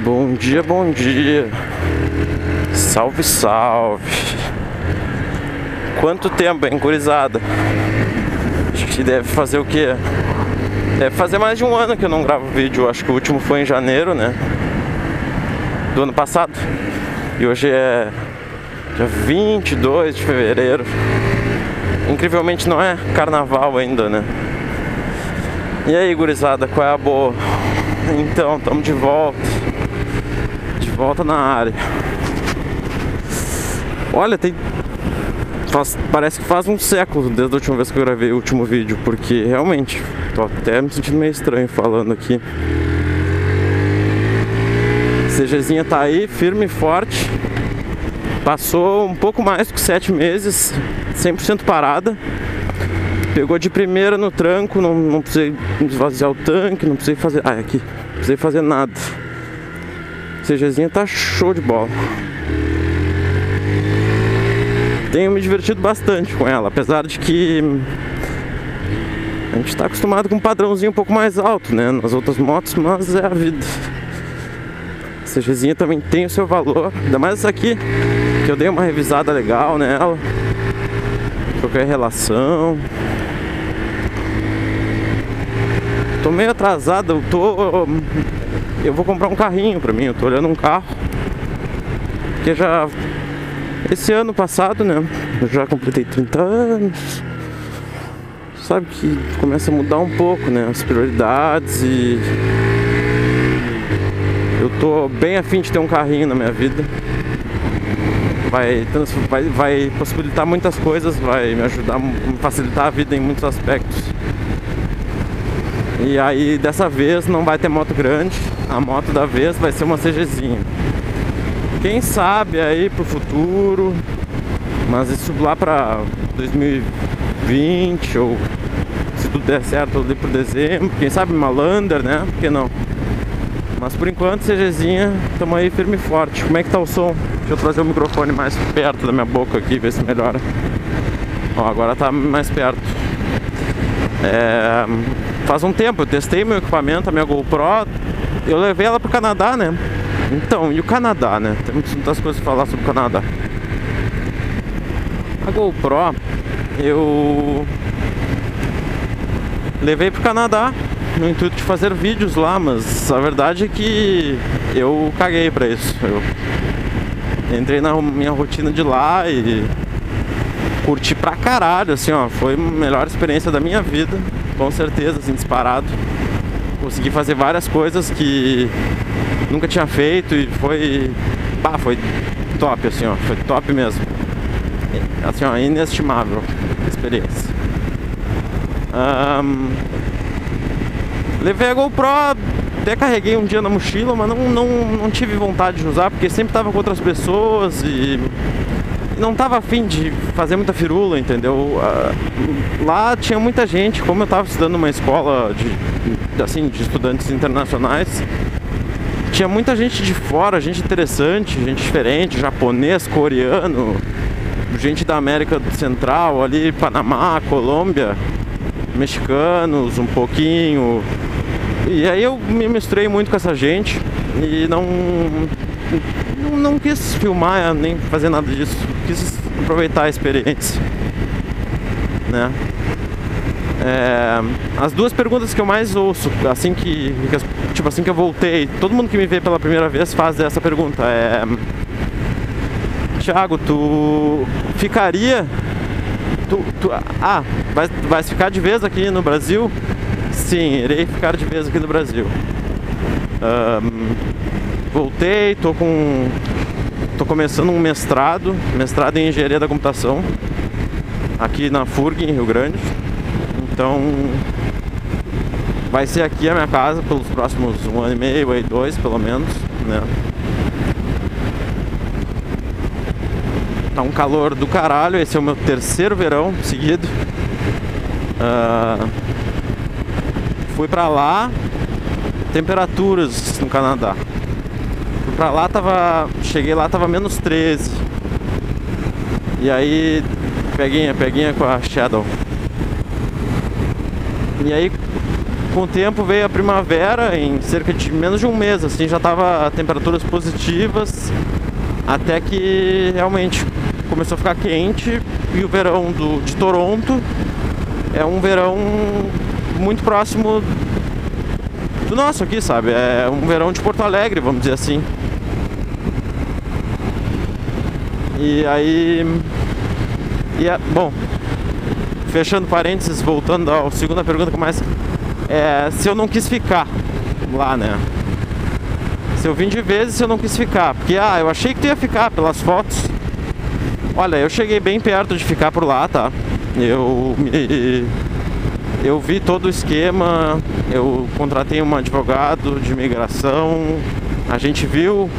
Bom dia, bom dia. Salve, salve. Quanto tempo, hein, gurizada? Acho que deve fazer o quê? Deve fazer mais de um ano que eu não gravo vídeo. Acho que o último foi em janeiro, né? Do ano passado. E hoje é dia 22 de fevereiro. Incrivelmente não é carnaval ainda, né? E aí, gurizada, qual é a boa? Então, estamos de volta. De volta na área. Olha, parece que faz um século desde a última vez que eu gravei o último vídeo, porque realmente tô até me sentindo meio estranho falando aqui. CGzinha tá aí, firme e forte. Passou um pouco mais que 7 meses, 100% parada. Pegou de primeira no tranco, não precisei esvaziar o tanque, não precisei fazer... Ah, aqui, não precisei fazer nada. CGzinha tá show de bola. Tenho me divertido bastante com ela, apesar de que a gente tá acostumado com um padrãozinho um pouco mais alto, né, nas outras motos, mas é a vida. A CGzinha também tem o seu valor, ainda mais essa aqui, que eu dei uma revisada legal nela, troquei a relação. Tô meio atrasado, eu vou comprar um carrinho pra mim, eu tô olhando um carro, porque já... Esse ano passado, né, eu já completei 30 anos. Sabe que começa a mudar um pouco, né, as prioridades e... Eu tô bem afim de ter um carrinho na minha vida. Vai possibilitar muitas coisas, vai me ajudar, me facilitar a vida em muitos aspectos. E aí, dessa vez, não vai ter moto grande. A moto da vez vai ser uma CGzinha. Quem sabe aí pro futuro, mas isso lá pra 2020, ou se tudo der certo ali pro dezembro, quem sabe uma Lander, né? Por que não? Mas por enquanto, CGzinha, tamo aí firme e forte. Como é que tá o som? Deixa eu trazer o microfone mais perto da minha boca aqui, ver se melhora. Ó, agora tá mais perto. Faz um tempo, eu testei meu equipamento, a minha GoPro, eu levei ela pro Canadá, né? Então, e o Canadá, né? Tem muitas coisas pra falar sobre o Canadá. A GoPro, eu levei pro Canadá no intuito de fazer vídeos lá, mas a verdade é que eu caguei pra isso. Eu entrei na minha rotina de lá e curti pra caralho, assim, ó. Foi a melhor experiência da minha vida, com certeza, assim, disparado. Consegui fazer várias coisas que nunca tinha feito e foi top, assim, ó, foi top mesmo. Assim, ó, inestimável a experiência. Levei a GoPro, até carreguei um dia na mochila, mas não tive vontade de usar, porque sempre tava com outras pessoas e não tava afim de fazer muita firula, entendeu? Lá tinha muita gente, como eu tava estudando numa escola de estudantes internacionais, tinha muita gente de fora, gente interessante, gente diferente, japonês, coreano, gente da América Central, ali, Panamá, Colômbia, mexicanos, um pouquinho. E aí eu me misturei muito com essa gente e não quis filmar nem fazer nada disso, quis aproveitar a experiência, né? As duas perguntas que eu mais ouço assim que eu voltei, todo mundo que me vê pela primeira vez faz essa pergunta, Thiago, tu ficaria vai ficar de vez aqui no Brasil? Sim, irei ficar de vez aqui no Brasil. Voltei, tô começando um mestrado em engenharia da computação aqui na FURG, em Rio Grande. Então vai ser aqui a minha casa pelos próximos 1 ano e meio, aí 2 pelo menos, né? Tá um calor do caralho, esse é o meu terceiro verão seguido. Fui pra lá, temperaturas no Canadá. Fui pra lá, cheguei lá, tava menos 13. E aí, peguinha com a Shadow. E aí, Com o tempo veio a primavera, em cerca de menos de um mês, assim, já tava temperaturas positivas, até que realmente começou a ficar quente. E o verão de Toronto é um verão muito próximo do nosso aqui, sabe? É um verão de Porto Alegre, vamos dizer assim. E aí... bom, fechando parênteses, voltando à segunda pergunta, se eu não quis ficar lá, né? Se eu vim de vezes, se eu não quis ficar, porque eu achei que tu ia ficar pelas fotos. Olha, eu cheguei bem perto de ficar por lá, tá? Eu vi todo o esquema, eu contratei um advogado de imigração, a gente viu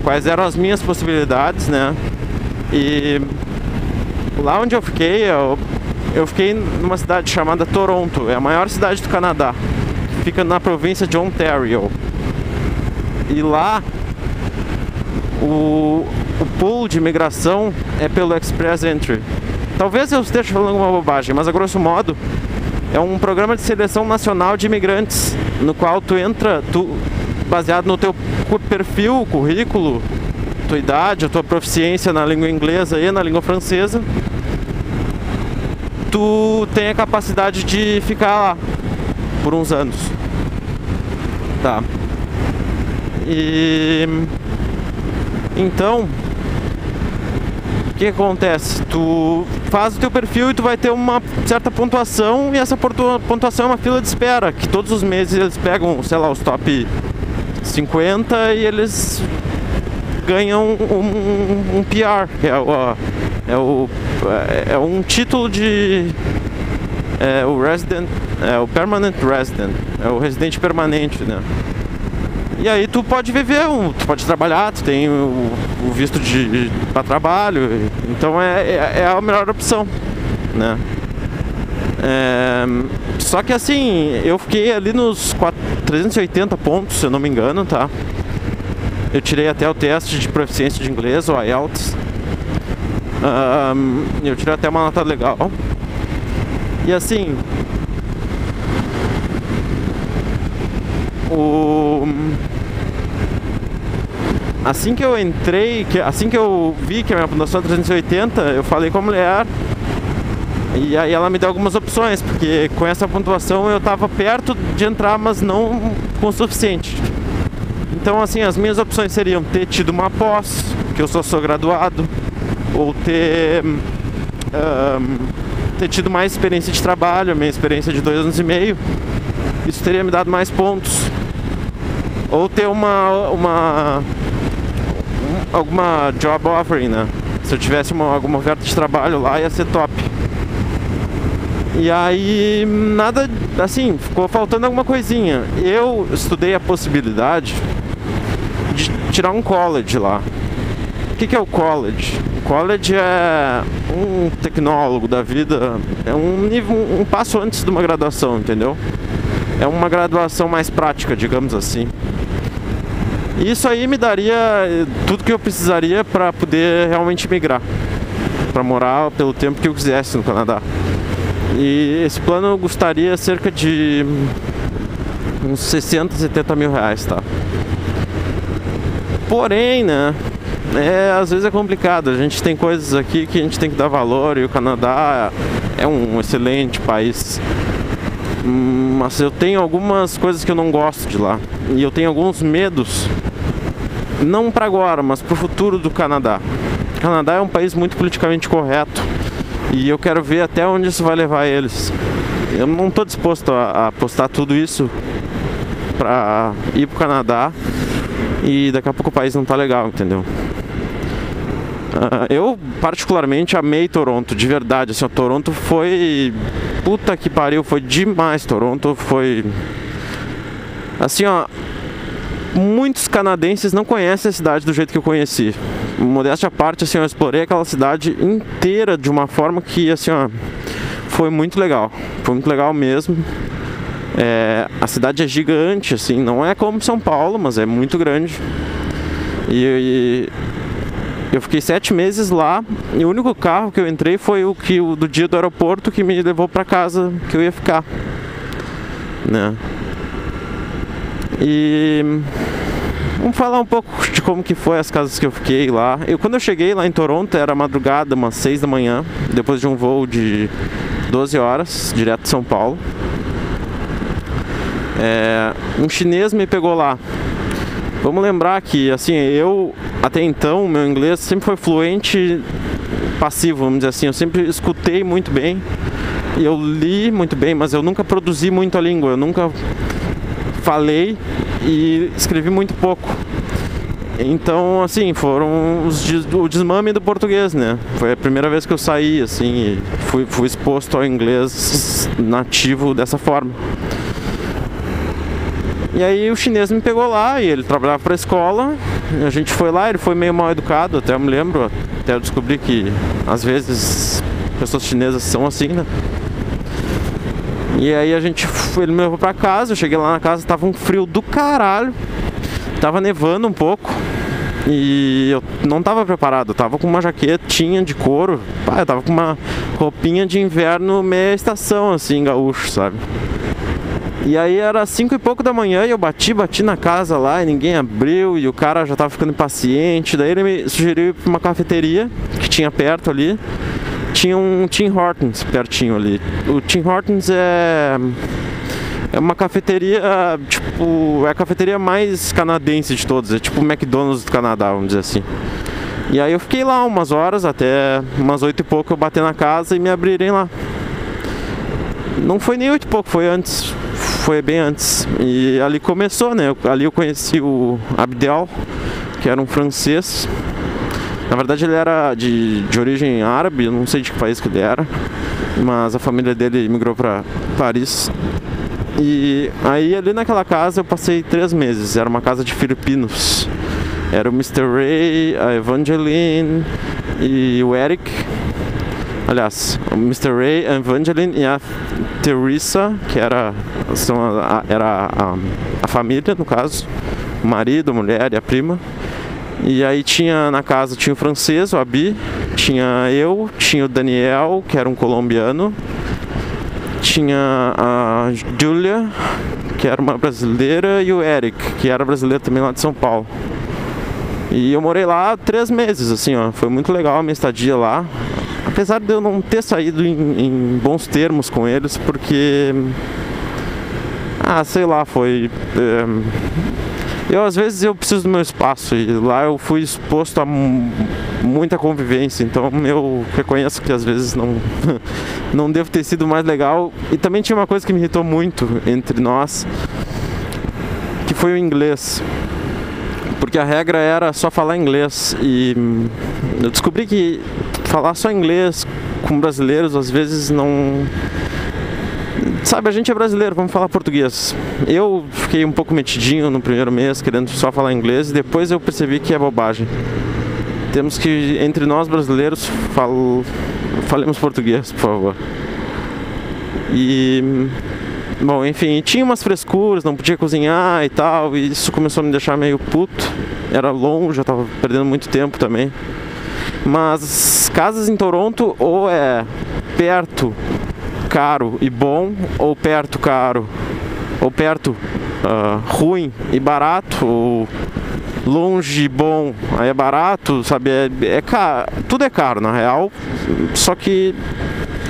quais eram as minhas possibilidades, né? E lá onde eu fiquei, eu fiquei numa cidade chamada Toronto, é a maior cidade do Canadá, fica na província de Ontario. E lá o pool de imigração é pelo Express Entry. Talvez eu esteja falando uma bobagem, mas a grosso modo é um programa de seleção nacional de imigrantes, no qual tu entra, baseado no teu perfil, currículo, tua idade, a tua proficiência na língua inglesa e na língua francesa, tu tem a capacidade de ficar lá por uns anos. Tá. E então, o que acontece? Tu faz o teu perfil e tu vai ter uma certa pontuação, e essa pontuação é uma fila de espera, que todos os meses eles pegam, sei lá, os top 50 e eles ganham um PR, que é um título de o resident, o permanent resident, é o residente permanente, né? E aí tu pode viver, tu pode trabalhar, tu tem o visto para trabalho, então é a melhor opção, né? Só que assim, eu fiquei ali nos 380 pontos, se eu não me engano, tá? Eu tirei até o teste de proficiência de inglês, o IELTS. Eu tirei até uma nota legal. E assim, assim que eu entrei, assim que eu vi que a minha pontuação é 380, eu falei com a mulher. E aí ela me deu algumas opções, porque com essa pontuação eu estava perto de entrar, mas não com o suficiente. Então assim, as minhas opções seriam ter tido uma pós, que eu sou graduado, ou ter tido mais experiência de trabalho, a minha experiência de 2 anos e meio. Isso teria me dado mais pontos. Ou ter alguma job offering, né? Se eu tivesse alguma oferta de trabalho lá, ia ser top. E aí, nada, assim, ficou faltando alguma coisinha. Eu estudei a possibilidade de tirar um college lá. O que é o college? O college é um tecnólogo da vida, é um passo antes de uma graduação, entendeu? É uma graduação mais prática, digamos assim. Isso aí me daria tudo que eu precisaria para poder realmente migrar, para morar pelo tempo que eu quisesse no Canadá. E esse plano custaria cerca de uns 60, 70 mil reais, tá? Porém, né, às vezes é complicado. A gente tem coisas aqui que a gente tem que dar valor, e o Canadá é um excelente país. Mas eu tenho algumas coisas que eu não gosto de lá, e eu tenho alguns medos, não para agora, mas para o futuro do Canadá. O Canadá é um país muito politicamente correto, e eu quero ver até onde isso vai levar eles. Eu não estou disposto a apostar tudo isso para ir pro Canadá e daqui a pouco o país não tá legal, entendeu? Eu particularmente amei Toronto, de verdade, assim, Toronto foi... Puta que pariu, foi demais. Toronto foi... Assim, ó, muitos canadenses não conhecem a cidade do jeito que eu conheci. Modéstia à parte, assim, eu explorei aquela cidade inteira de uma forma que, assim, ó, foi muito legal. Foi muito legal mesmo. A cidade é gigante, assim, não é como São Paulo, mas é muito grande. E Eu fiquei 7 meses lá e o único carro que eu entrei foi o do dia do aeroporto que me levou pra casa que eu ia ficar, né? E vamos falar um pouco de como que foi as casas que eu fiquei lá. Quando eu cheguei lá em Toronto era madrugada, umas 6 da manhã, depois de um voo de 12 horas, direto de São Paulo. Um chinês me pegou lá. Vamos lembrar que, assim, eu, até então, meu inglês sempre foi fluente, passivo, vamos dizer assim. Eu sempre escutei muito bem, e eu li muito bem, mas eu nunca produzi muito a língua. Eu nunca falei e escrevi muito pouco. Então, assim, foram o desmame do português, né? Foi a primeira vez que eu saí, assim, e fui exposto ao inglês nativo dessa forma. E aí o chinês me pegou lá e ele trabalhava pra escola. A gente foi lá, ele foi meio mal educado, até eu me lembro. Até eu descobri que às vezes pessoas chinesas são assim, né? E aí ele me levou pra casa, eu cheguei lá na casa, tava um frio do caralho. Tava nevando um pouco. E eu não tava preparado, eu tava com uma jaquetinha de couro. Eu tava com uma roupinha de inverno meia estação, assim, gaúcho, sabe? E aí era 5 e pouco da manhã e eu bati na casa lá e ninguém abriu e o cara já tava ficando impaciente. Daí ele me sugeriu ir pra uma cafeteria que tinha perto ali. Tinha um Tim Hortons pertinho ali. O Tim Hortons é uma cafeteria, tipo, é a cafeteria mais canadense de todos. É tipo o McDonald's do Canadá, vamos dizer assim. E aí eu fiquei lá umas horas, até umas 8 e pouco eu bati na casa e me abrirem lá. Não foi nem 8 e pouco, foi antes. Foi bem antes. E ali começou, né? Ali eu conheci o Abdel, que era um francês. Na verdade ele era de origem árabe, eu não sei de que país que ele era, mas a família dele migrou para Paris. E aí ali naquela casa eu passei 3 meses, era uma casa de filipinos. Era o Mr. Ray, a Evangeline e o Eric. Aliás, o Mr. Ray, a Evangeline e a Teresa, que era a família, no caso, o marido, a mulher e a prima. E aí na casa tinha o francês, o Abi, tinha eu, tinha o Daniel, que era um colombiano, tinha a Julia, que era uma brasileira, e o Eric, que era brasileiro também lá de São Paulo. E eu morei lá 3 meses, assim, ó, foi muito legal a minha estadia lá. Apesar de eu não ter saído em bons termos com eles, porque... sei lá, foi... às vezes eu preciso do meu espaço e lá eu fui exposto a muita convivência, então eu reconheço que às vezes não devo ter sido mais legal. E também tinha uma coisa que me irritou muito entre nós, que foi o inglês. Porque a regra era só falar inglês e eu descobri que falar só inglês com brasileiros às vezes não... Sabe, a gente é brasileiro, vamos falar português. Eu fiquei um pouco metidinho no primeiro mês, querendo só falar inglês, e depois eu percebi que é bobagem. Temos que, entre nós brasileiros, falemos português, por favor. E... Bom, enfim, tinha umas frescuras, não podia cozinhar e tal, e isso começou a me deixar meio puto. Era longe, eu tava perdendo muito tempo também. Mas casas em Toronto ou é perto, caro e bom, ou perto, caro, ou perto, ruim e barato, ou longe e bom, aí é barato, sabe? É caro, tudo é caro na real, só que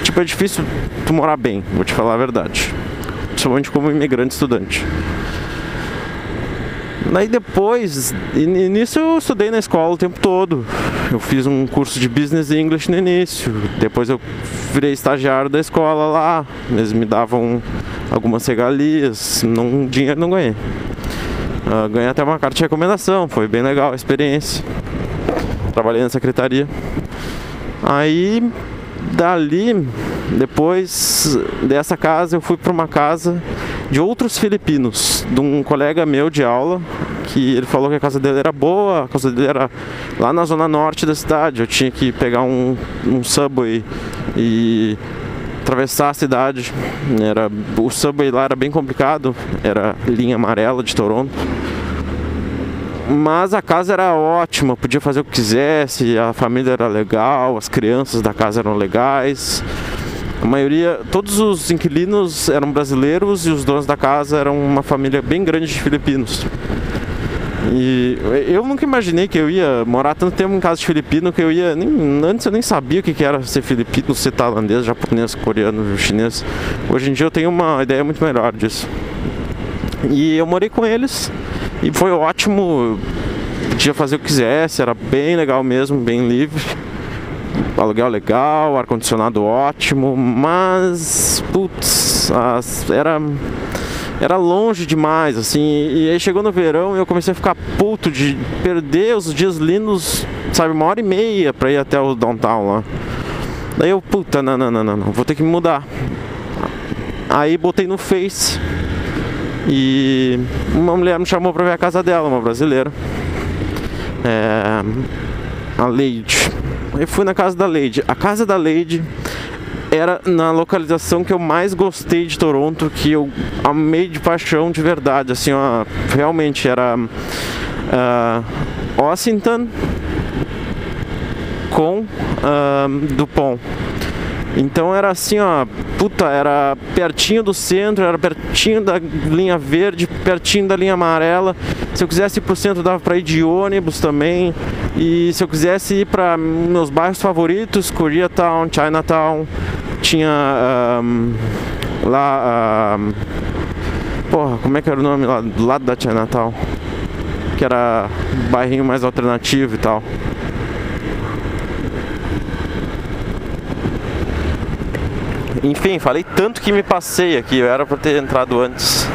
tipo, é difícil tu morar bem, vou te falar a verdade. Principalmente como imigrante estudante. Daí depois, e nisso eu estudei na escola o tempo todo. Eu fiz um curso de Business English no início. Depois eu virei estagiário da escola lá. Eles me davam algumas regalias. Dinheiro não ganhei. Ganhei até uma carta de recomendação. Foi bem legal a experiência. Trabalhei na secretaria. Aí, dali... Depois dessa casa eu fui para uma casa de outros filipinos, de um colega meu de aula, que ele falou que a casa dele era boa, a casa dele era lá na zona norte da cidade. Eu tinha que pegar um subway e atravessar a cidade. O subway lá era bem complicado, era linha amarela de Toronto. Mas a casa era ótima, podia fazer o que quisesse, a família era legal, as crianças da casa eram legais. A maioria, todos os inquilinos eram brasileiros e os donos da casa eram uma família bem grande de filipinos. E eu nunca imaginei que eu ia morar tanto tempo em casa de filipino, que eu ia... antes eu nem sabia o que era ser filipino, ser tailandês, japonês, coreano, chinês. Hoje em dia eu tenho uma ideia muito melhor disso. E eu morei com eles e foi ótimo, podia fazer o que quisesse, era bem legal mesmo, bem livre. Aluguel legal, ar-condicionado ótimo, mas, putz, era longe demais, assim, e aí chegou no verão e eu comecei a ficar puto de perder os dias lindos, sabe, 1h30 pra ir até o downtown lá. Daí eu, puta, não, vou ter que me mudar. Aí botei no Face e uma mulher me chamou pra ver a casa dela, uma brasileira, a Lady. Eu fui na casa da Lady. A casa da Lady era na localização que eu mais gostei de Toronto, que eu amei de paixão, de verdade, assim, ó, realmente era Ossington com Dupont. Então era assim, ó, puta, era pertinho do centro, era pertinho da linha verde, pertinho da linha amarela. Se eu quisesse ir pro centro, dava pra ir de ônibus também. E se eu quisesse ir pra meus bairros favoritos, Koreatown, Chinatown, tinha lá, porra, como é que era o nome lá do lado da Chinatown? Que era um bairrinho mais alternativo e tal. Enfim, falei tanto que me passei aqui, eu era pra ter entrado antes.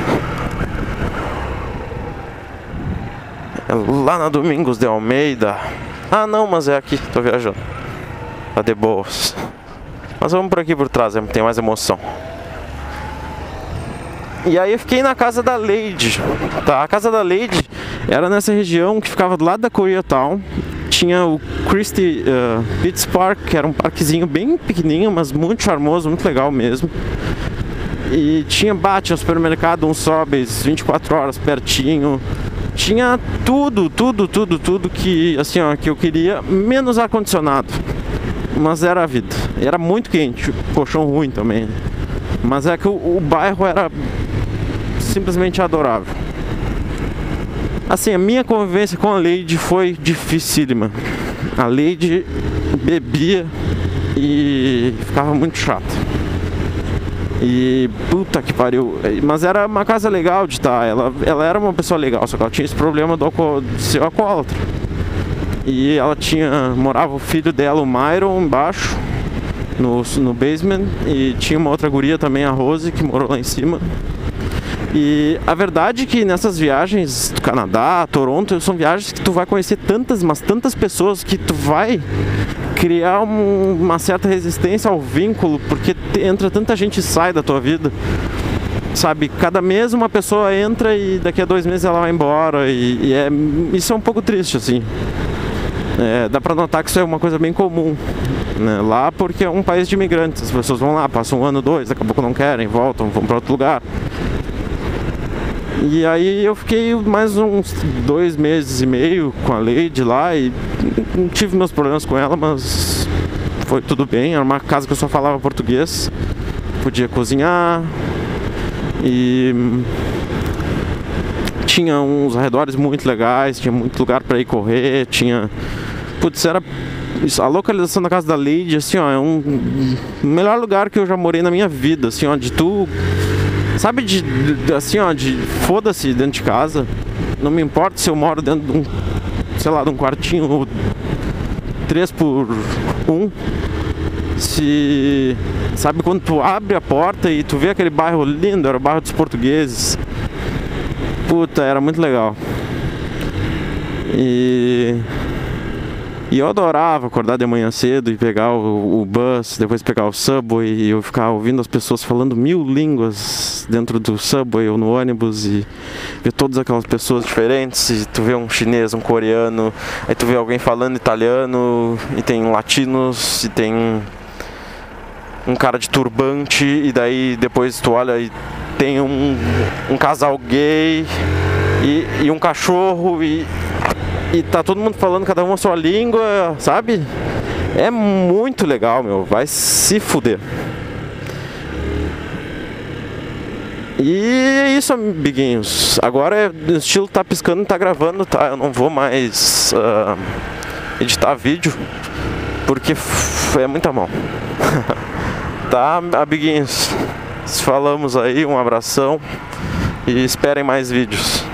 É lá na Domingos de Almeida. Ah não, mas é aqui, tô viajando. Tá de boas. Mas vamos por aqui por trás, tem mais emoção. E aí eu fiquei na casa da Lady, tá? A casa da Lady era nessa região que ficava do lado da Koreatown. Tinha o Christie Pitts Park, que era um parquezinho bem pequenininho, mas muito charmoso, muito legal mesmo. E tinha um supermercado, um Sobeys, 24 horas pertinho. Tinha tudo que, assim, ó, que eu queria, menos ar-condicionado. Mas era a vida. Era muito quente, colchão ruim também. Mas é que o bairro era simplesmente adorável. Assim, a minha convivência com a Lady foi dificílima. A Lady bebia e ficava muito chata. E puta que pariu. Mas era uma casa legal de estar. Ela era uma pessoa legal, só que ela tinha esse problema de ser alcoólatra. E ela morava o filho dela, o Myron, embaixo, no basement. E tinha uma outra guria também, a Rose, que morou lá em cima. E a verdade é que nessas viagens do Canadá, Toronto, são viagens que tu vai conhecer tantas pessoas que tu vai criar uma certa resistência ao vínculo, porque entra tanta gente e sai da tua vida, sabe? Cada mês uma pessoa entra e daqui a 2 meses ela vai embora isso é um pouco triste, assim. Dá pra notar que isso é uma coisa bem comum, né? Lá, porque é um país de imigrantes, as pessoas vão lá, passam 1 ano, 2, daqui a pouco não querem, voltam, vão pra outro lugar. E aí eu fiquei mais uns 2 meses e meio com a Lady lá e tive meus problemas com ela, mas foi tudo bem. Era uma casa que eu só falava português, podia cozinhar e tinha uns arredores muito legais, tinha muito lugar para ir correr, putz, era a localização da casa da Lady, assim, ó, é o melhor lugar que eu já morei na minha vida, assim, ó, de tu... Sabe, assim, ó, de foda-se dentro de casa. Não me importa se eu moro dentro de sei lá, de um quartinho 3x1. Sabe, quando tu abre a porta e tu vê aquele bairro lindo, era o bairro dos portugueses. Puta, era muito legal. E eu adorava acordar de manhã cedo e pegar o bus, depois pegar o subway e eu ficar ouvindo as pessoas falando 1000 línguas dentro do subway ou no ônibus e ver todas aquelas pessoas diferentes. E tu vê um chinês, um coreano, aí tu vê alguém falando italiano e tem latinos e tem um cara de turbante e daí depois tu olha e tem um casal gay e um cachorro e... E tá todo mundo falando cada um a sua língua, sabe? É muito legal, meu. Vai se fuder. E é isso, amiguinhos. Agora o estilo tá piscando e tá gravando, tá? Eu não vou mais editar vídeo, porque é muita mão. Tá, amiguinhos? Falamos aí, um abração e esperem mais vídeos.